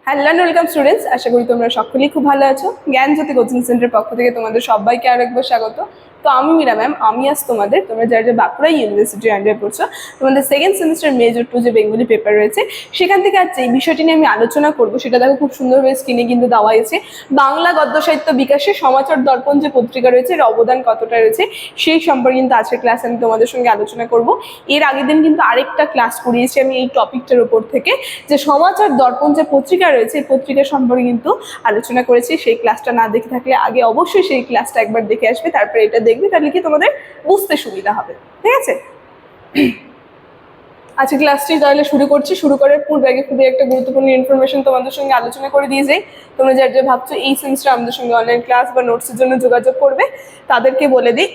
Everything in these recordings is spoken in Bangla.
হ্যালো এন্ড ওয়েলকাম স্টুডেন্টস, আশা করি তোমরা সকলেই খুব ভালো আছো। জ্ঞানজ্যোতি কোচিং সেন্টারের পক্ষ থেকে তোমাদের সবাইকে আরেকবার স্বাগত। তো আমি মীরা ম্যাম, আমি আজ তোমরা যারা বাঁকুড়া ইউনিভার্সিটি আন্ডারে পড়ছো, তোমাদের সেকেন্ড সেমিস্টার মেজর 2 যে বেঙ্গলি পেপার রয়েছে, সেখান থেকে আজ এই বিষয়টি নিয়ে আমি আলোচনা করবো। সেটা দেখো খুব সুন্দরভাবে স্ক্রিনে কিন্তু দেওয়া হয়েছে। বাংলা গদ্য সাহিত্য বিকাশে সমাচার দর্পণ যে পত্রিকা রয়েছে, এর অবদান কতটা রয়েছে সেই সম্পর্কে কিন্তু আজকের ক্লাস আমি তোমাদের সঙ্গে আলোচনা করব। এর আগের দিন কিন্তু আরেকটা ক্লাস করিয়েছি আমি এই টপিকটার উপর থেকে, যে সমাচার দর্পণ যে পত্রিকা রয়েছে এই পত্রিকা সম্পর্কে কিন্তু আলোচনা করেছি। সেই ক্লাসটা না দেখে থাকলে আগে অবশ্যই সেই ক্লাসটা একবার দেখে আসবে, তারপরে এটা দেখবে, তাহলে কি তোমাদের বুঝতে সুবিধা হবে। ঠিক আছে, আজকে ক্লাসটি তাহলে শুরু করছি। শুরু করার পূর্বে আগে খুবই একটা গুরুত্বপূর্ণ ইনফরমেশন তোমাদের সঙ্গে আলোচনা করে দিয়ে যাই। তোমরা যারা ভাবছো এই সেমিস্টার আমাদের সঙ্গে অনলাইন ক্লাস বা নোটসের জন্য যোগাযোগ করবে, তাদেরকে বলে দিই,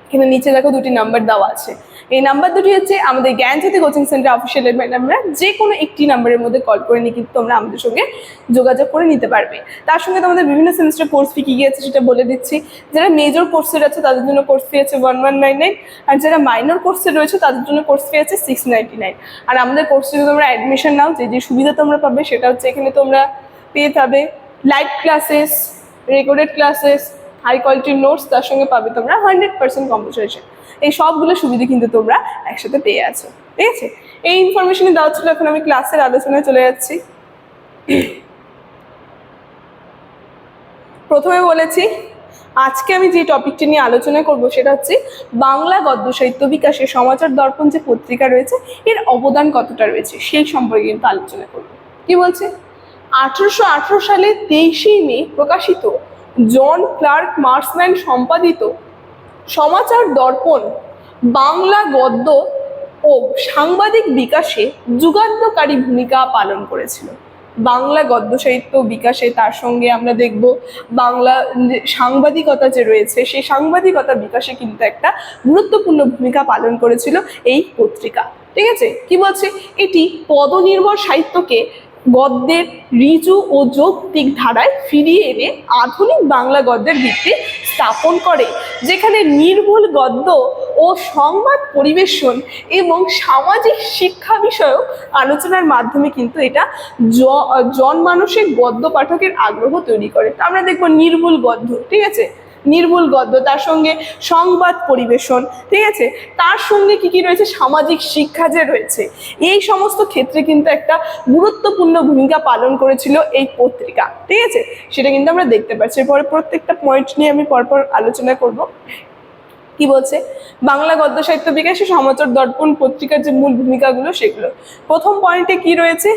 এখানে নিচে দেখো দুটি নাম্বার দেওয়া আছে। এই নাম্বার দুটি হচ্ছে আমাদের জ্ঞানজ্যোতি কোচিং সেন্টার অফিসিয়াল নাম্বার। যে কোনো একটি নাম্বারের মধ্যে কল করে নিয়ে কিন্তু তোমরা আমাদের সঙ্গে যোগাযোগ করে নিতে পারবে। তার সঙ্গে তোমাদের বিভিন্ন সেমিস্টার কোর্স ফি কী কী আছে সেটা বলে দিচ্ছি। যারা মেজর কোর্সের আছে তাদের জন্য কোর্স ফি আছে 1199, আর যারা মাইনর কোর্সে রয়েছে তাদের জন্য কোর্স ফি আছে 699। আর আমাদের কোর্সে যদি তোমরা অ্যাডমিশন নাও, যে যে সুবিধা তোমরা পাবে সেটা হচ্ছে এখানে তোমরা পেয়ে যাবে live classes, recorded classes, high কোয়ালিটির নোটস, তার সঙ্গে পাবে তোমরা 100% কম্পেনসেশন। এই সবগুলো সুবিধা কিন্তু তোমরা একসাথে পেয়ে আছো। ঠিক আছে, এই ইনফরমেশনই দেওয়া ছিল। এখন আমি ক্লাসের আলোচনায় চলে যাচ্ছি। প্রথমে বলেছি আজকে আমি যে টপিকটি নিয়ে আলোচনা করব সেটা হচ্ছে বাংলা গদ্য সাহিত্য বিকাশে সমাচার দর্পণ যে পত্রিকা রয়েছে এর অবদান কতটা রয়েছে সেই সম্পর্কে কিন্তু আলোচনা করব। কি বলছে, 1818 সালে 23শে মে প্রকাশিত জন ক্লার্ক মার্সম্যান সম্পাদিত সমাচার দর্পণ বাংলা গদ্য ও সাংবাদিক বিকাশে যুগান্তকারী ভূমিকা পালন করেছিল। বাংলা গদ্য সাহিত্য বিকাশে তার সঙ্গে আমরা দেখব বাংলা সাংবাদিকতা যে রয়েছে সেই সাংবাদিকতা বিকাশে কিন্তু একটা গুরুত্বপূর্ণ ভূমিকা পালন করেছিল এই পত্রিকা। ঠিক আছে, কি বলছে, এটি পদনির্ভর সাহিত্যকে গদ্যের ঋজু ও যৌক্তিক ধারায় ফিরিয়ে এনে আধুনিক বাংলা গদ্যের ভিত্তি স্থাপন করে, যেখানে নির্ভুল গদ্য ও সংবাদ পরিবেশন এবং সামাজিক শিক্ষা বিষয়ক আলোচনার মাধ্যমে কিন্তু এটা জনমানসিক গদ্য পাঠকের আগ্রহ তৈরি করে। তো আমরা দেখবো নির্ভুল গদ্য, ঠিক আছে, নির্ভুল গদ্য, তার সঙ্গে সংবাদ পরিবেশন, ঠিক আছে, তার সঙ্গে কি কি রয়েছে, সামাজিক শিক্ষা যে রয়েছে, এই সমস্ত ক্ষেত্রে কিন্তু একটা গুরুত্বপূর্ণ ভূমিকা পালন করেছিল এই পত্রিকা। ঠিক আছে, সেটা কিন্তু আমরা দেখতে পাচ্ছি। এরপরে প্রত্যেকটা পয়েন্ট নিয়ে আমি পরপর আলোচনা করব। কি বলছে, বাংলা গদ্য সাহিত্য বিকাশে সমাচার দর্পণ পত্রিকার যে মূল ভূমিকাগুলো সেগুলো। প্রথম পয়েন্টে কি রয়েছে,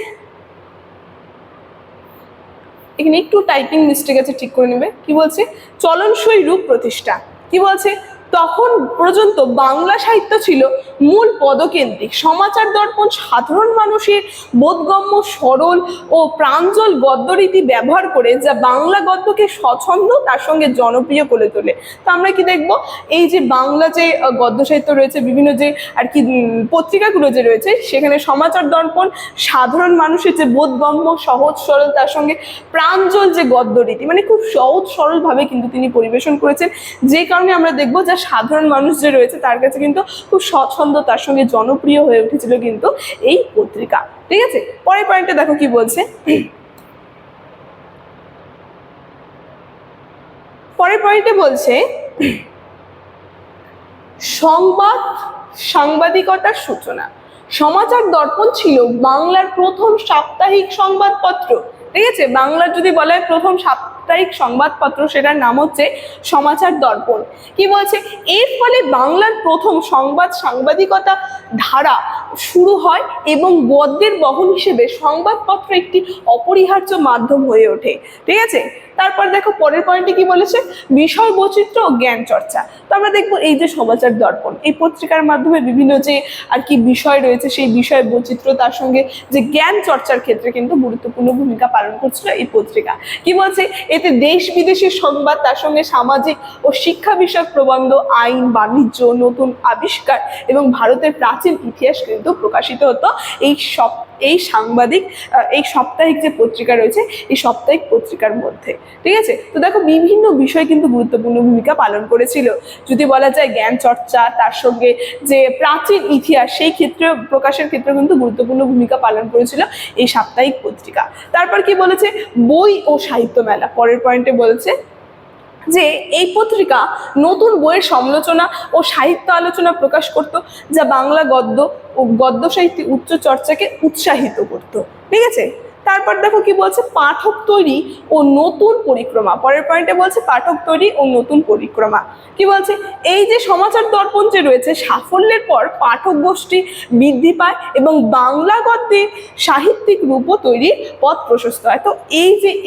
এখানে একটু টাইপিং মিস্টেক আছে, ঠিক করে নেবে। কি বলছে, চলনসই রূপ প্রতিষ্ঠা। কি বলছে, তখন পর্যন্ত বাংলা সাহিত্য ছিল মূল পদকেন্দ্রিক। সমাচার দর্পণ সাধারণ মানুষের বোধগম্য সরল ও প্রাঞ্জল গদ্যরীতি ব্যবহার করে যা বাংলা গদ্যকে স্বচ্ছন্দ তার সঙ্গে জনপ্রিয় করে তোলে। তো আমরা কি দেখব, এই যে বাংলা যে গদ্য সাহিত্য রয়েছে, বিভিন্ন যে আর কি পত্রিকাগুলো যে রয়েছে, সেখানে সমাচার দর্পণ সাধারণ মানুষের যে বোধগম্য সহজ সরল তার সঙ্গে প্রাঞ্জল যে গদ্যরীতি, মানে খুব সহজ সরলভাবে কিন্তু তিনি পরিবেশন করেছেন, যে কারণে আমরা দেখবো যে সাধারণ মানুষ যে রয়েছে তার কাছে কিন্তু খুব স্বচ্ছন্দ তার সঙ্গে জনপ্রিয় হয়ে উঠেছিল কিন্তু এই পত্রিকা। ঠিক আছে, পরের পয়েন্টে দেখো কি বলছে, পরের পয়েন্টে বলছে সাংবাদিকতার সূচনা। সমাচার দর্পণ ছিল বাংলার প্রথম সাপ্তাহিক সংবাদপত্র। ঠিক আছে, বাংলার যদি বলা হয় প্রথম সাপ্তাহিক সংবাদপত্র, সেটার নাম হচ্ছে সমাচার দর্পণ। কি বলছে, এর ফলে বাংলার প্রথম সাংবাদিকতা ধারা শুরু হয় এবং গদ্যের বহন হিসেবে সংবাদপত্র একটি অপরিহার্য মাধ্যম হয়ে ওঠে। ঠিক আছে, তারপর দেখো পরের পয়েন্টে কি বলেছে, বিষয় বৈচিত্র্য ও জ্ঞান চর্চা। তো আমরা দেখবো এই যে সমাচার দর্পণ এই পত্রিকার মাধ্যমে বিভিন্ন যে আর কি বিষয় রয়েছে সেই বিষয় বৈচিত্র্য তার সঙ্গে যে জ্ঞান চর্চার ক্ষেত্রে কিন্তু গুরুত্বপূর্ণ ভূমিকা পালন করছিল এই পত্রিকা। কি বলছে, এ এতে দেশ বিদেশের সংবাদ, তার সঙ্গে সামাজিক ও শিক্ষা বিষয়ক প্রবন্ধ, আইন, বাণিজ্য, নতুন আবিষ্কার এবং ভারতের প্রাচীন ইতিহাস কিন্তু প্রকাশিত হতো এই সাপ্তাহিক যে পত্রিকা রয়েছে এই সাপ্তাহিক পত্রিকার মধ্যে। ঠিক আছে, তো দেখো বিভিন্ন বিষয় কিন্তু গুরুত্বপূর্ণ ভূমিকা পালন করেছিল। যদি বলা যায় জ্ঞান চর্চা, তার সঙ্গে যে প্রাচীন ইতিহাস, সেই ক্ষেত্রে প্রকাশের ক্ষেত্রে কিন্তু গুরুত্বপূর্ণ ভূমিকা পালন করেছিল এই সাপ্তাহিক পত্রিকা। তারপর কি বলেছে, বই ও সাহিত্য মেলা, পরের পয়েন্টে বলেছে যে এই পত্রিকা নতুন বইয়ের সমালোচনা ও সাহিত্য আলোচনা প্রকাশ করত, যা বাংলা গদ্য ও গদ্য সাহিত্যে উচ্চ চর্চাকে উৎসাহিত করত। ঠিক আছে, তারপর দেখো কি বলছে, পাঠক তৈরি ও নতুন পরিক্রমা, পরের পয়েন্টে বলছে পাঠক তৈরি ও নতুন পরিক্রমা। কি বলছে, এই যে সমাচার দর্পণ যে রয়েছে, সাফল্যের পর পাঠক গোষ্ঠী বৃদ্ধি পায় এবং বাংলা গদ্যে সাহিত্যিক রূপও তৈরির পথ প্রশস্ত হয়। তো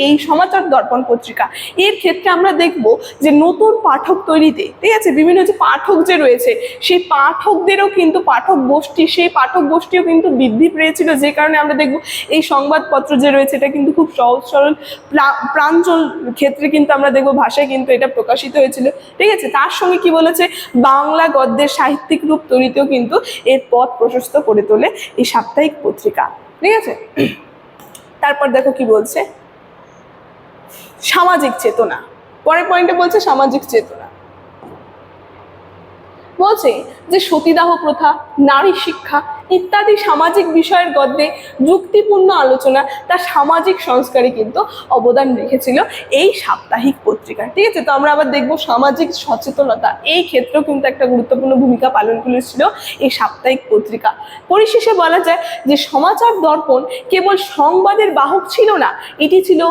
এই সমাচার দর্পণ পত্রিকা, এর ক্ষেত্রে আমরা দেখব যে নতুন পাঠক তৈরিতে, ঠিক আছে, বিভিন্ন যে পাঠক যে রয়েছে সেই পাঠকদেরও কিন্তু সেই পাঠক গোষ্ঠীও কিন্তু বৃদ্ধি পেয়েছিল, যে কারণে আমরা দেখব এই সংবাদপত্র যে রয়েছে এটা কিন্তু খুব সহজ সরল প্রাঞ্জল ক্ষেত্রে কিন্তু আমরা দেখবো ভাষায় কিন্তু এটা প্রকাশিত হয়েছিল। ঠিক আছে, তার সঙ্গে কি বলেছে, বাংলা গদ্যের সাহিত্যিক রূপ তৈরিতেও কিন্তু এর পথ প্রশস্ত করে তোলে এই সাপ্তাহিক পত্রিকা। ঠিক আছে, তারপর দেখো কি বলছে, সামাজিক চেতনা, পরের পয়েন্টে বলছে সামাজিক চেতনা। বলছে যে সতীদাহ প্রথা, নারী শিক্ষা ইত্যাদি সামাজিক বিষয়ের গদ্যে যুক্তিপূর্ণ আলোচনা তার সামাজিক সংস্কারে কিন্তু অবদান রেখেছিল এই সাপ্তাহিক পত্রিকা। ঠিক আছে, তো আমরা আবার দেখবো সামাজিক সচেতনতা এই ক্ষেত্রেও কিন্তু একটা গুরুত্বপূর্ণ ভূমিকা পালন করেছিল এই সাপ্তাহিক পত্রিকা। পরিশেষে বলা যায় যে সমাচার দর্পণ কেবল সংবাদের বাহক ছিল না, এটি ছিল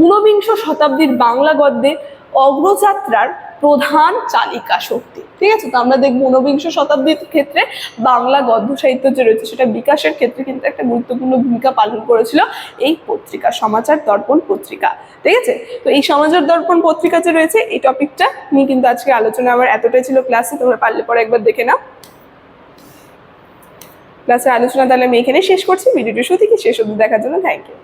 ঊনবিংশ শতাব্দীর বাংলা গদ্যের অগ্রযাত্রার প্রধান চালিকা শক্তি। ঠিক আছে, তো আমরা দেখবো ঊনবিংশ শতাব্দীর ক্ষেত্রে বাংলা গদ্য সাহিত্য যে রয়েছে সেটা বিকাশের ক্ষেত্রে কিন্তু একটা গুরুত্বপূর্ণ ভূমিকা পালন করেছিল এই পত্রিকা, সমাচার দর্পণ পত্রিকা। ঠিক আছে, তো এই সমাচার দর্পণ পত্রিকা যে রয়েছে এই টপিকটা নিয়ে কিন্তু আজকে আলোচনা আমার এতটাই ছিল ক্লাসে, তোমরা পারলে পরে একবার দেখে নাও। ক্লাসের আলোচনা তাহলে আমি এখানে শেষ করছি। ভিডিওটি শুরু থেকে শেষ অবধি দেখার জন্য থ্যাংক ইউ।